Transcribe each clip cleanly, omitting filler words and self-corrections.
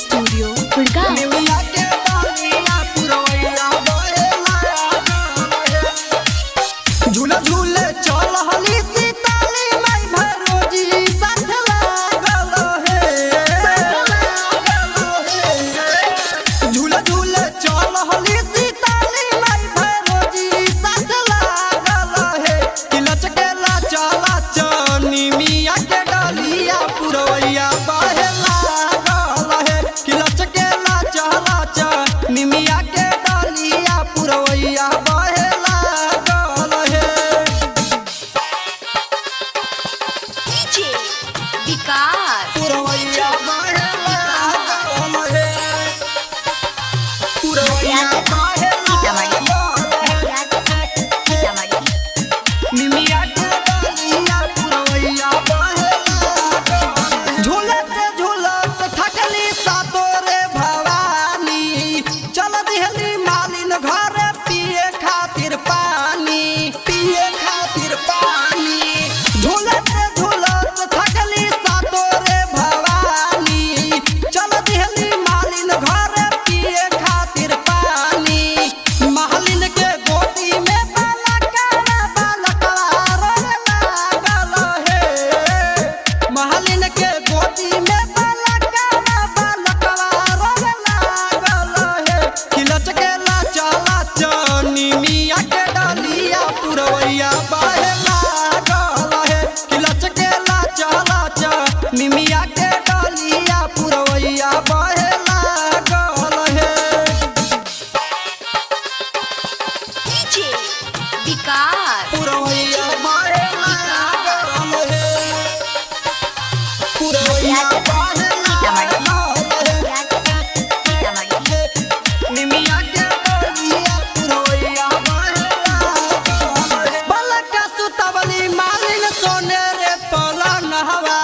Studio Gurgaon. झूला झूले चल हली सीताली माई भरोजी साथ लागल हे। झूला झूले चल हली सीताली माई भरोजी साथ लागल हे। कि लचकेला चला चनी मिया के डलिया पुरवैया बहे लागल हे। कि लचकेला चला चनी मिया के डलिया पुरवैया बहे विकास पुरवैया बहे लागल हे। पुरवैया बहे निमिया के डलिया पुरवैया बहे लागल। झूलत झूलत थकली सातोरे भवानी चल दिहली मालिन घर पिए खातिर पानी पिए खातिर पानी। झूलत झूलत थकली सातोरे भवानी चल दिहली मालिन घर पिए खातिर पानी। मालिन के गोदी में बालकवा रोए लागल हे। मालिन के गोदी में बालकवा रोए लागल हे। कि लचकेला चला चनी मिया के डलिया पुरवैया बहे लागल हे। कि लचकेला चला चनी मिया के डलिया पुरवैया बहे लागल हे। विकास पुरवैया बहे लागल हे। पुरवैया बहे लागल हे। निमिया के डलिया पुरवैया बहे लागल हे। बलका सुतवली मालिन सोने रे पलंग हवा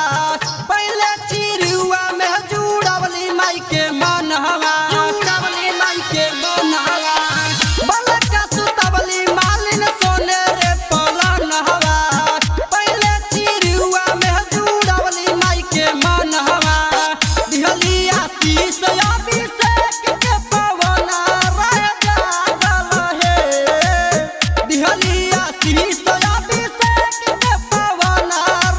पहले चिरुआ में जुड़वली माई के मन हवा जुड़वली माई के मन हवा। बलका सुतवली मालिन सोने रे पलंग हवा पहले चिरुआ में जुड़वली माई के मन हवा। दिहलिया तीस अभिषेक के पवन रह जागल हे। दिहलिया तीस अभिषेक के पवन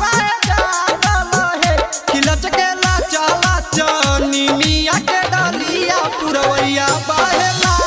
रह जागल हे। कि लचकेला चला चनी मिया के डलिया पुरवैया बहे लागल